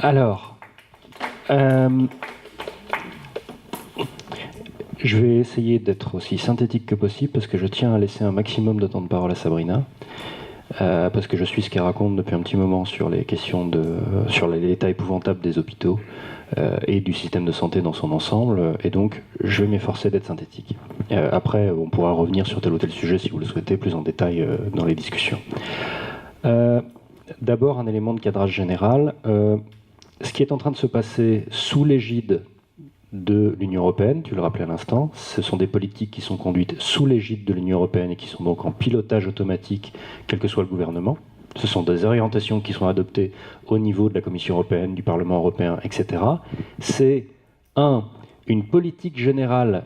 Alors, je vais essayer d'être aussi synthétique que possible parce que je tiens à laisser un maximum de temps de parole à Sabrina. Parce que je suis ce qu'elle raconte depuis un petit moment sur les questions sur l'état épouvantable des hôpitaux et du système de santé dans son ensemble, et donc je vais m'efforcer d'être synthétique. Après, on pourra revenir sur tel ou tel sujet si vous le souhaitez, plus en détail dans les discussions. D'abord, un élément de cadrage général. Ce qui est en train de se passer sous l'égide de l'Union européenne, tu le rappelais à l'instant, ce sont des politiques qui sont conduites sous l'égide de l'Union européenne et qui sont donc en pilotage automatique, quel que soit le gouvernement. Ce sont des orientations qui sont adoptées au niveau de la Commission européenne, du Parlement européen, etc. C'est une politique générale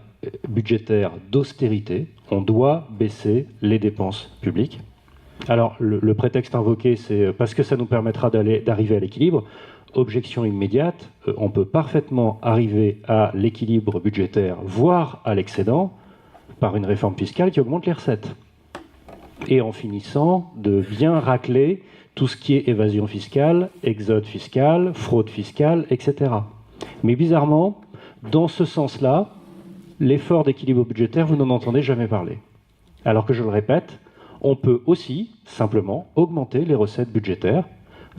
budgétaire d'austérité. On doit baisser les dépenses publiques. Alors, le prétexte invoqué, c'est parce que ça nous permettra d'arriver à l'équilibre. Objection immédiate, on peut parfaitement arriver à l'équilibre budgétaire, voire à l'excédent, par une réforme fiscale qui augmente les recettes. Et en finissant de bien racler tout ce qui est évasion fiscale, exode fiscal, fraude fiscale, etc. Mais bizarrement, dans ce sens-là, l'effort d'équilibre budgétaire, vous n'en entendez jamais parler. Alors que, je le répète, on peut aussi simplement augmenter les recettes budgétaires,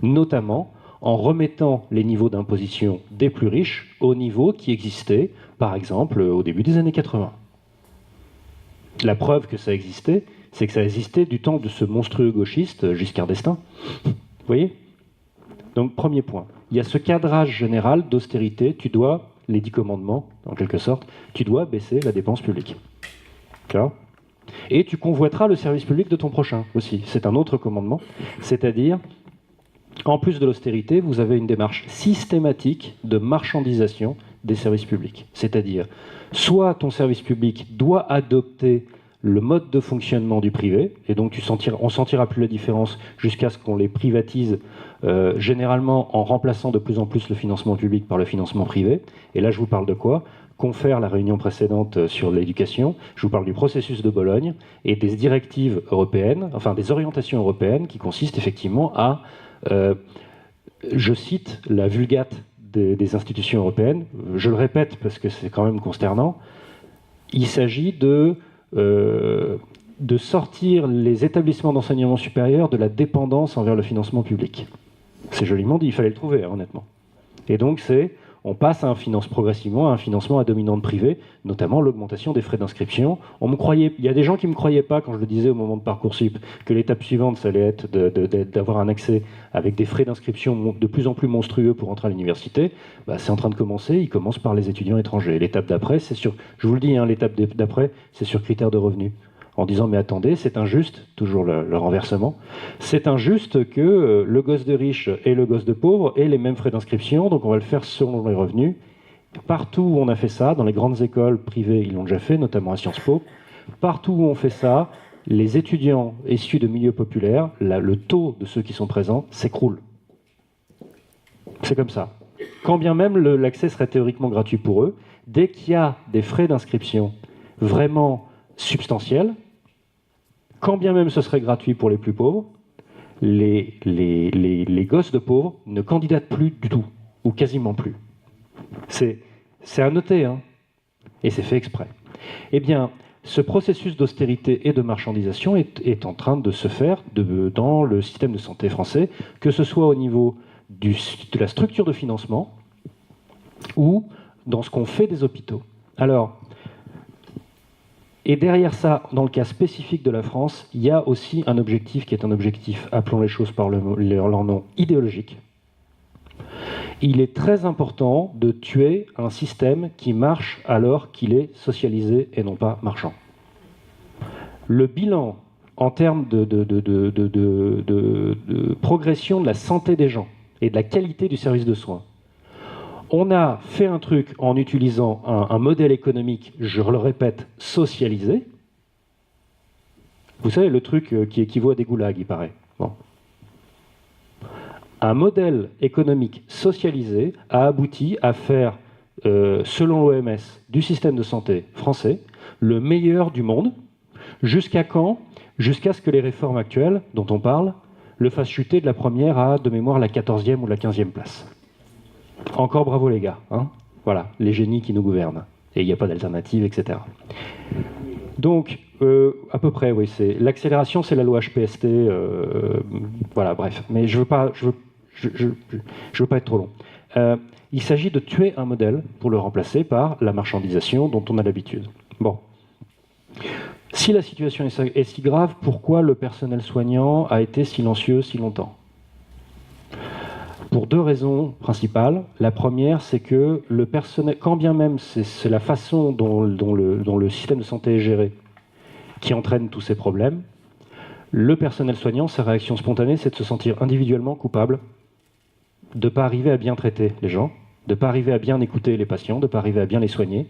notamment en remettant les niveaux d'imposition des plus riches au niveau qui existait, par exemple, au début des années 80. La preuve que ça existait, c'est que ça existait du temps de ce monstrueux gauchiste Giscard d'Estaing. Vous voyez ? Donc, premier point. Il y a ce cadrage général d'austérité. Tu dois, les 10 commandements, en quelque sorte, tu dois baisser la dépense publique. D'accord ? Et tu convoiteras le service public de ton prochain aussi. C'est un autre commandement. C'est-à-dire, en plus de l'austérité, vous avez une démarche systématique de marchandisation des services publics. C'est-à-dire, soit ton service public doit adopter le mode de fonctionnement du privé, et donc on ne sentira plus la différence jusqu'à ce qu'on les privatise, généralement en remplaçant de plus en plus le financement public par le financement privé. Et là, je vous parle de quoi ? Confère la réunion précédente sur l'éducation, je vous parle du processus de Bologne et des directives européennes, enfin des orientations européennes qui consistent effectivement à, je cite la vulgate des institutions européennes, je le répète parce que c'est quand même consternant, il s'agit de sortir les établissements d'enseignement supérieur de la dépendance envers le financement public. C'est joliment dit, il fallait le trouver, hein, honnêtement. Et donc on passe progressivement à un financement à dominante privée, notamment l'augmentation des frais d'inscription. Il y a des gens qui ne me croyaient pas quand je le disais au moment de Parcoursup, que l'étape suivante, ça allait être d'avoir un accès avec des frais d'inscription de plus en plus monstrueux pour entrer à l'université. C'est en train de commencer, il commence par les étudiants étrangers. L'étape d'après, je vous le dis, hein, l'étape d'après, c'est sur critères de revenus. En disant, mais attendez, c'est injuste, toujours le renversement, c'est injuste que le gosse de riche et le gosse de pauvre aient les mêmes frais d'inscription, donc on va le faire selon les revenus. Partout où on a fait ça, dans les grandes écoles privées, ils l'ont déjà fait, notamment à Sciences Po, partout où on fait ça, les étudiants issus de milieux populaires, le taux de ceux qui sont présents s'écroule. C'est comme ça. Quand bien même l'accès serait théoriquement gratuit pour eux, dès qu'il y a des frais d'inscription vraiment substantiels, quand bien même ce serait gratuit pour les plus pauvres, les gosses de pauvres ne candidatent plus du tout, ou quasiment plus. C'est à noter, hein, et c'est fait exprès. Eh bien, ce processus d'austérité et de marchandisation est en train de se faire dans le système de santé français, que ce soit au niveau de la structure de financement ou dans ce qu'on fait des hôpitaux. Alors, et derrière ça, dans le cas spécifique de la France, il y a aussi un objectif qui est un objectif, appelons les choses par leur nom, idéologique. Il est très important de tuer un système qui marche alors qu'il est socialisé et non pas marchand. Le bilan en termes de progression de la santé des gens et de la qualité du service de soins, on a fait un truc en utilisant un modèle économique, je le répète, socialisé. Vous savez, le truc qui équivaut à des goulags, il paraît. Bon. Un modèle économique socialisé a abouti à faire, selon l'OMS, du système de santé français, le meilleur du monde. Jusqu'à quand ? Jusqu'à ce que les réformes actuelles, dont on parle, le fassent chuter de la première à, de mémoire, la 14e ou la 15e place. Encore bravo les gars, hein, voilà, les génies qui nous gouvernent. Et il n'y a pas d'alternative, etc. Donc, à peu près, oui, c'est l'accélération, c'est la loi HPST, voilà, bref. Mais je veux pas être trop long. Il s'agit de tuer un modèle pour le remplacer par la marchandisation dont on a l'habitude. Bon. Si la situation est si grave, pourquoi le personnel soignant a été silencieux si longtemps ? Pour deux raisons principales. La première, c'est que le personnel, quand bien même c'est la façon dont le système de santé est géré qui entraîne tous ces problèmes, le personnel soignant, sa réaction spontanée, c'est de se sentir individuellement coupable, de ne pas arriver à bien traiter les gens, de ne pas arriver à bien écouter les patients, de ne pas arriver à bien les soigner.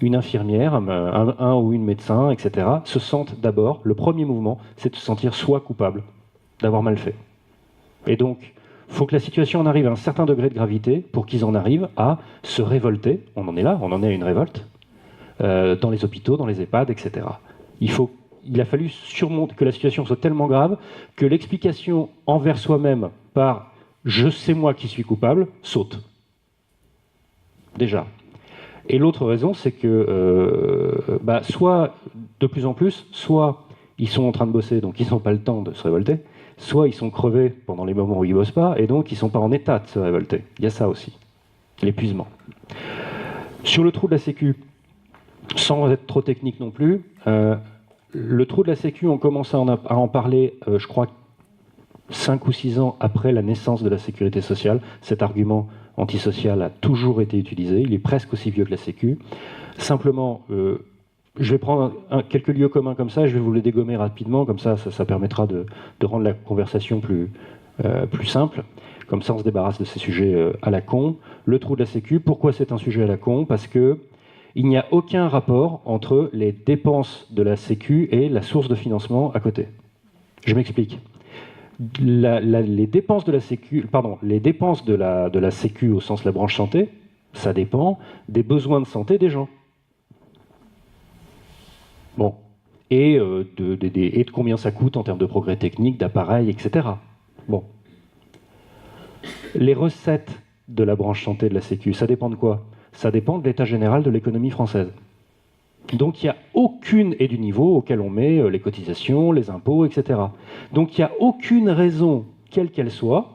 Une infirmière, un ou une médecin, etc., se sentent d'abord, le premier mouvement, c'est de se sentir soi coupable d'avoir mal fait. Et donc, il faut que la situation en arrive à un certain degré de gravité pour qu'ils en arrivent à se révolter. On en est là, on en est à une révolte, dans les hôpitaux, dans les EHPAD, etc. Il a fallu surmonter que la situation soit tellement grave que l'explication envers soi-même par « je sais moi qui suis coupable » saute. Déjà. Et l'autre raison, c'est que soit, de plus en plus, soit ils sont en train de bosser, donc ils n'ont pas le temps de se révolter, soit ils sont crevés pendant les moments où ils ne bossent pas, et donc ils ne sont pas en état de se révolter. Il y a ça aussi, l'épuisement. Sur le trou de la Sécu, sans être trop technique non plus, le trou de la Sécu, on commence à en parler, je crois, 5 ou 6 ans après la naissance de la sécurité sociale. Cet argument antisocial a toujours été utilisé, il est presque aussi vieux que la Sécu. Simplement, je vais prendre quelques lieux communs comme ça, je vais vous les dégommer rapidement, comme ça permettra de rendre la conversation plus simple. Comme ça, on se débarrasse de ces sujets à la con. Le trou de la Sécu, pourquoi c'est un sujet à la con ? Parce que il n'y a aucun rapport entre les dépenses de la Sécu et la source de financement à côté. Je m'explique. Les dépenses de la Sécu, de la Sécu au sens de la branche santé, ça dépend des besoins de santé des gens. Bon. Et de combien ça coûte en termes de progrès techniques, d'appareils, etc. Bon. Les recettes de la branche santé de la Sécu, ça dépend de quoi ? Ça dépend de l'état général de l'économie française. Donc il n'y a aucune, et du niveau auquel on met les cotisations, les impôts, etc. Donc il n'y a aucune raison, quelle qu'elle soit,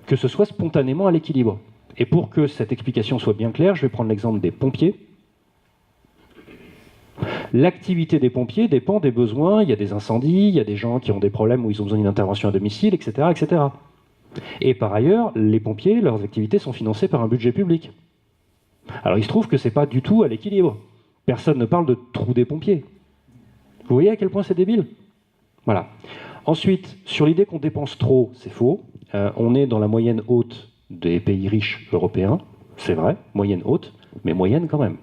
que ce soit spontanément à l'équilibre. Et pour que cette explication soit bien claire, je vais prendre l'exemple des pompiers. L'activité des pompiers dépend des besoins, il y a des incendies, il y a des gens qui ont des problèmes où ils ont besoin d'une intervention à domicile, etc., etc. Et par ailleurs, les pompiers, leurs activités sont financées par un budget public. Alors il se trouve que ce n'est pas du tout à l'équilibre. Personne ne parle de trou des pompiers. Vous voyez à quel point c'est débile ? Voilà. Ensuite, sur l'idée qu'on dépense trop, c'est faux. On est dans la moyenne haute des pays riches européens, c'est vrai, moyenne haute, mais moyenne quand même.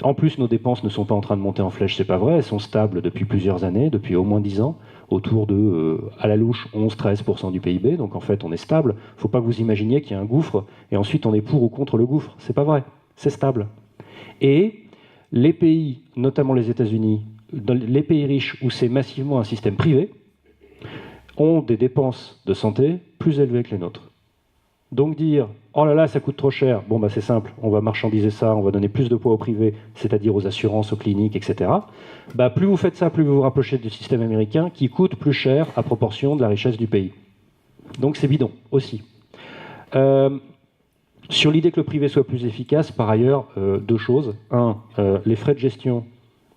En plus, nos dépenses ne sont pas en train de monter en flèche, c'est pas vrai, elles sont stables depuis plusieurs années, depuis au moins 10 ans, autour de, à la louche, 11-13% du PIB, donc en fait on est stable. Il ne faut pas que vous imaginiez qu'il y a un gouffre, et ensuite on est pour ou contre le gouffre, c'est pas vrai, c'est stable. Et les pays, notamment les États-Unis, les pays riches où c'est massivement un système privé, ont des dépenses de santé plus élevées que les nôtres. Donc dire « oh là là, ça coûte trop cher », bon bah c'est simple, on va marchandiser ça, on va donner plus de poids au privé, c'est-à-dire aux assurances, aux cliniques, etc. Bah, plus vous faites ça, plus vous vous rapprochez du système américain qui coûte plus cher à proportion de la richesse du pays. Donc c'est bidon aussi. Sur l'idée que le privé soit plus efficace, par ailleurs, deux choses. Un, les frais de gestion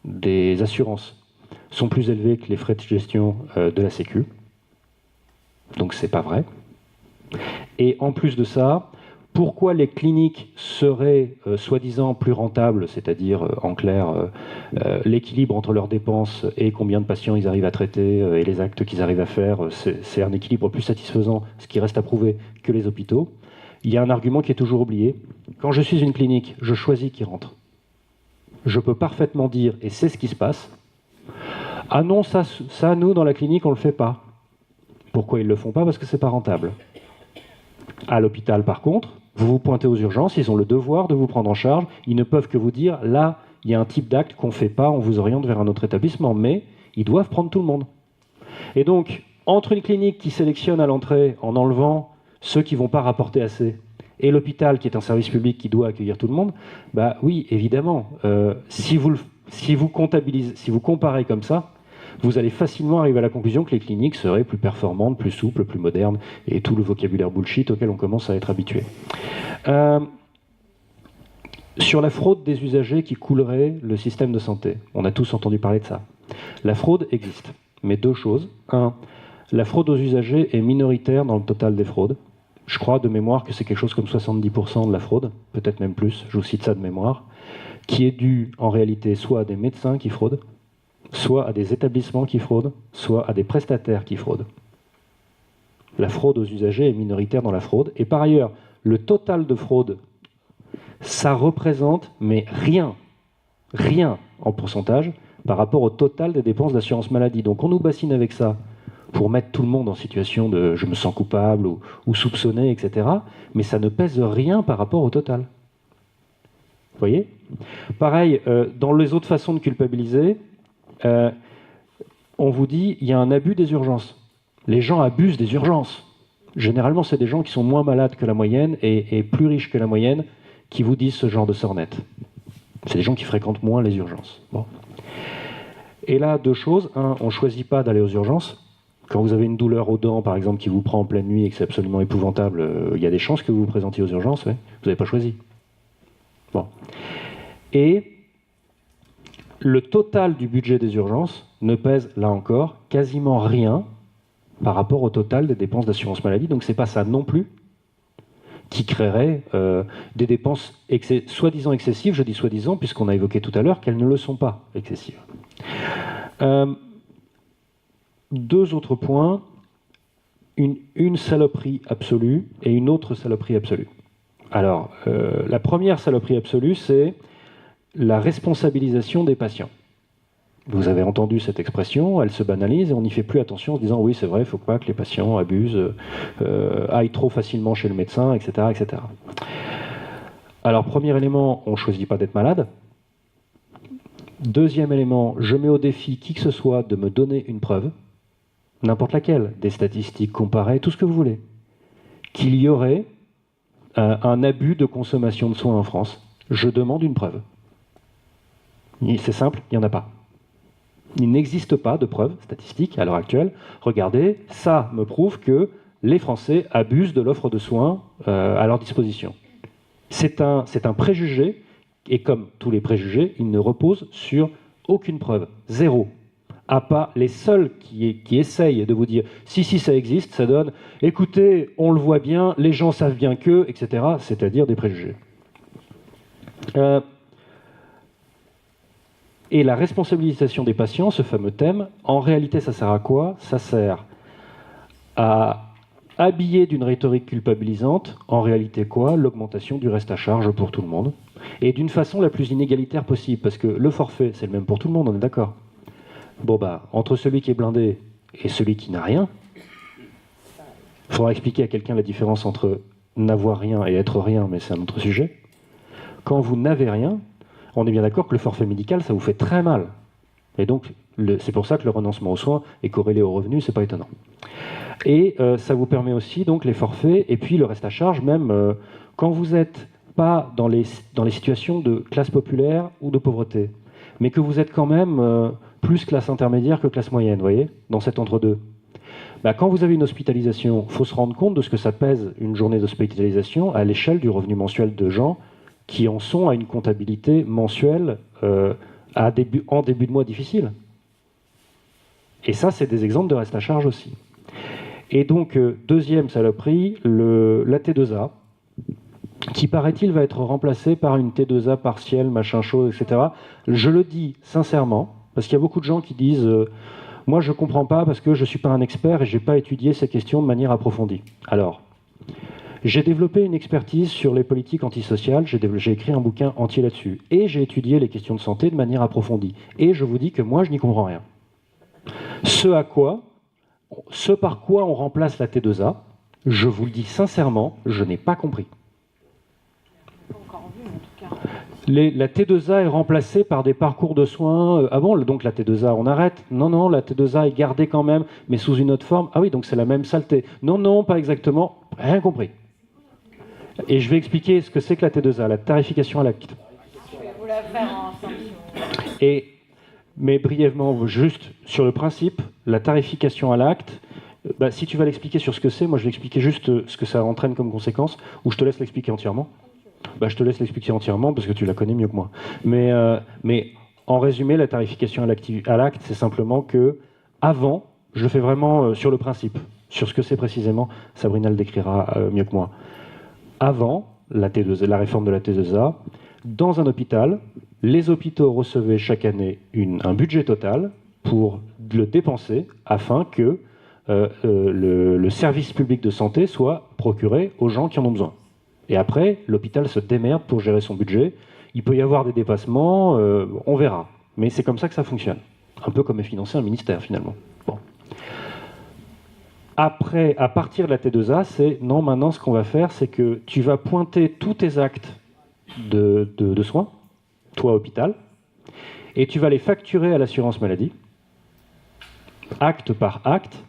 des assurances sont plus élevés que les frais de gestion de la Sécu. Donc c'est pas vrai. Et en plus de ça, pourquoi les cliniques seraient soi-disant plus rentables, c'est-à-dire en clair l'équilibre entre leurs dépenses et combien de patients ils arrivent à traiter et les actes qu'ils arrivent à faire, c'est un équilibre plus satisfaisant, ce qui reste à prouver, que les hôpitaux. Il y a un argument qui est toujours oublié. Quand je suis une clinique, je choisis qui rentre. Je peux parfaitement dire, et c'est ce qui se passe, « Ah non, ça nous, dans la clinique, on ne le fait pas. » Pourquoi ils ne le font pas ? Parce que ce n'est pas rentable. À l'hôpital, par contre, vous vous pointez aux urgences, ils ont le devoir de vous prendre en charge. Ils ne peuvent que vous dire, là, il y a un type d'acte qu'on ne fait pas, on vous oriente vers un autre établissement, mais ils doivent prendre tout le monde. Et donc, entre une clinique qui sélectionne à l'entrée en enlevant ceux qui ne vont pas rapporter assez, et l'hôpital qui est un service public qui doit accueillir tout le monde, bah oui, évidemment, si vous comparez comme ça, vous allez facilement arriver à la conclusion que les cliniques seraient plus performantes, plus souples, plus modernes, et tout le vocabulaire bullshit auquel on commence à être habitué. Sur la fraude des usagers qui coulerait le système de santé, on a tous entendu parler de ça. La fraude existe, mais deux choses. Un, la fraude aux usagers est minoritaire dans le total des fraudes. Je crois de mémoire que c'est quelque chose comme 70% de la fraude, peut-être même plus, je vous cite ça de mémoire, qui est due en réalité soit à des médecins qui fraudent, soit à des établissements qui fraudent, soit à des prestataires qui fraudent. La fraude aux usagers est minoritaire dans la fraude. Et par ailleurs, le total de fraude, ça représente, mais rien en pourcentage par rapport au total des dépenses d'assurance maladie. Donc on nous bassine avec ça pour mettre tout le monde en situation de « je me sens coupable » ou soupçonné, etc. Mais ça ne pèse rien par rapport au total. Vous voyez ? Pareil, dans les autres façons de culpabiliser, on vous dit il y a un abus des urgences. Les gens abusent des urgences. Généralement, c'est des gens qui sont moins malades que la moyenne et plus riches que la moyenne qui vous disent ce genre de sornettes. C'est des gens qui fréquentent moins les urgences. Bon. Et là, deux choses. Un, on ne choisit pas d'aller aux urgences. Quand vous avez une douleur aux dents, par exemple, qui vous prend en pleine nuit et que c'est absolument épouvantable, il y a des chances que vous vous présentiez aux urgences. Ouais. Vous n'avez pas choisi. Bon. Et le total du budget des urgences ne pèse, là encore, quasiment rien par rapport au total des dépenses d'assurance maladie. Donc ce n'est pas ça non plus qui créerait des dépenses soi-disant excessives. Je dis soi-disant puisqu'on a évoqué tout à l'heure qu'elles ne le sont pas excessives. Deux autres points. Une saloperie absolue et une autre saloperie absolue. Alors, la première saloperie absolue, c'est la responsabilisation des patients. Vous avez entendu cette expression, elle se banalise et on n'y fait plus attention en se disant oui, c'est vrai, il ne faut pas que les patients abusent, aillent trop facilement chez le médecin, etc., etc. Alors, premier élément, on ne choisit pas d'être malade. Deuxième élément, je mets au défi qui que ce soit de me donner une preuve, n'importe laquelle, des statistiques comparées, tout ce que vous voulez, qu'il y aurait un abus de consommation de soins en France. Je demande une preuve. C'est simple, il n'y en a pas. Il n'existe pas de preuves statistiques à l'heure actuelle. Regardez, ça me prouve que les Français abusent de l'offre de soins à leur disposition. C'est un préjugé, et comme tous les préjugés, il ne repose sur aucune preuve. Zéro. À pas les seuls qui essayent de vous dire si ça existe, ça donne écoutez, on le voit bien, les gens savent bien que, etc., c'est-à-dire des préjugés. Et la responsabilisation des patients, ce fameux thème, en réalité, ça sert à quoi ? Ça sert à habiller d'une rhétorique culpabilisante, en réalité quoi ? L'augmentation du reste à charge pour tout le monde. Et d'une façon la plus inégalitaire possible, parce que le forfait, c'est le même pour tout le monde, on est d'accord ? Bon entre celui qui est blindé et celui qui n'a rien, il faudra expliquer à quelqu'un la différence entre n'avoir rien et être rien, mais c'est un autre sujet. Quand vous n'avez rien, on est bien d'accord que le forfait médical, ça vous fait très mal. Et donc, c'est pour ça que le renoncement aux soins est corrélé au revenu, c'est pas étonnant. Et ça vous permet aussi, donc, les forfaits, et puis le reste à charge, même quand vous n'êtes pas dans les situations de classe populaire ou de pauvreté, mais que vous êtes quand même plus classe intermédiaire que classe moyenne, vous voyez, dans cet entre-deux. Quand vous avez une hospitalisation, il faut se rendre compte de ce que ça pèse une journée d'hospitalisation à l'échelle du revenu mensuel de gens qui en sont à une comptabilité mensuelle en début de mois difficile. Et ça, c'est des exemples de reste à charge aussi. Et donc, deuxième saloperie, la T2A, qui, paraît-il, va être remplacée par une T2A partielle, machin chose, etc. Je le dis sincèrement, parce qu'il y a beaucoup de gens qui disent moi, je ne comprends pas parce que je ne suis pas un expert et je n'ai pas étudié ces questions de manière approfondie. Alors, j'ai développé une expertise sur les politiques antisociales, j'ai écrit un bouquin entier là-dessus, et j'ai étudié les questions de santé de manière approfondie. Et je vous dis que moi, je n'y comprends rien. Ce par quoi on remplace la T2A, je vous le dis sincèrement, je n'ai pas compris. La T2A est remplacée par des parcours de soins. Ah bon, donc la T2A, on arrête ? Non, la T2A est gardée quand même, mais sous une autre forme. Ah oui, donc c'est la même saleté. Non, pas exactement. Rien compris. Et je vais expliquer ce que c'est que la T2A, la tarification à l'acte. Je vais vous la faire en sanction. Mais brièvement, juste sur le principe, la tarification à l'acte, si tu vas l'expliquer sur ce que c'est, moi je vais expliquer juste ce que ça entraîne comme conséquence, ou je te laisse l'expliquer entièrement. Je te laisse l'expliquer entièrement parce que tu la connais mieux que moi. Mais en résumé, la tarification à l'acte, c'est simplement que avant, je le fais vraiment sur le principe, sur ce que c'est précisément, Sabrina le décrira mieux que moi. Avant la réforme de la T2A, dans un hôpital, les hôpitaux recevaient chaque année un budget total pour le dépenser afin que le service public de santé soit procuré aux gens qui en ont besoin. Et après, l'hôpital se démerde pour gérer son budget. Il peut y avoir des dépassements, on verra. Mais c'est comme ça que ça fonctionne. Un peu comme est financé un ministère, finalement. Bon. Après, à partir de la T2A, c'est non, maintenant, ce qu'on va faire, c'est que tu vas pointer tous tes actes de soins, toi, hôpital, et tu vas les facturer à l'assurance maladie, acte par acte,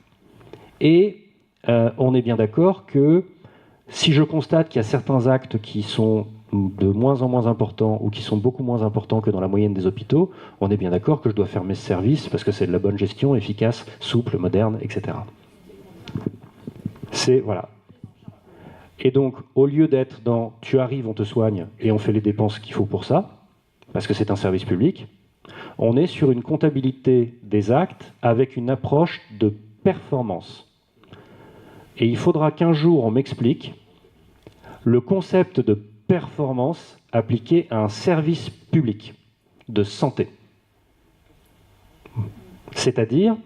et on est bien d'accord que si je constate qu'il y a certains actes qui sont de moins en moins importants ou qui sont beaucoup moins importants que dans la moyenne des hôpitaux, on est bien d'accord que je dois fermer ce service parce que c'est de la bonne gestion, efficace, souple, moderne, etc. Voilà. Et donc, au lieu d'être dans « tu arrives, on te soigne et on fait les dépenses qu'il faut pour ça », parce que c'est un service public, on est sur une comptabilité des actes avec une approche de performance. Et il faudra qu'un jour on m'explique le concept de performance appliqué à un service public de santé. C'est-à-dire,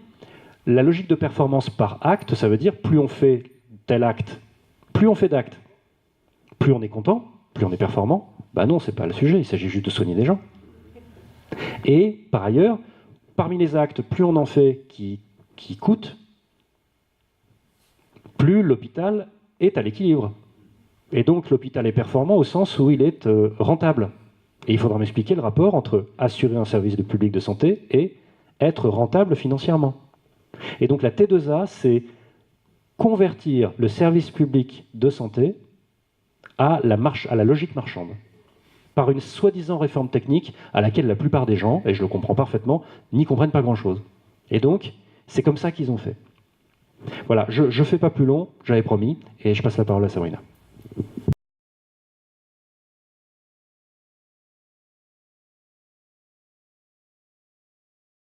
la logique de performance par acte, ça veut dire plus on fait tel acte, plus on fait d'actes, plus on est content, plus on est performant. Non, c'est pas le sujet, il s'agit juste de soigner des gens. Et par ailleurs, parmi les actes, plus on en fait qui coûtent, plus l'hôpital est à l'équilibre. Et donc l'hôpital est performant au sens où il est rentable. Et il faudra m'expliquer le rapport entre assurer un service de public de santé et être rentable financièrement. Et donc la T2A, c'est convertir le service public de santé à la logique marchande, par une soi-disant réforme technique à laquelle la plupart des gens, et je le comprends parfaitement, n'y comprennent pas grand-chose. Et donc, c'est comme ça qu'ils ont fait. Voilà, je ne fais pas plus long, j'avais promis, et je passe la parole à Sabrina.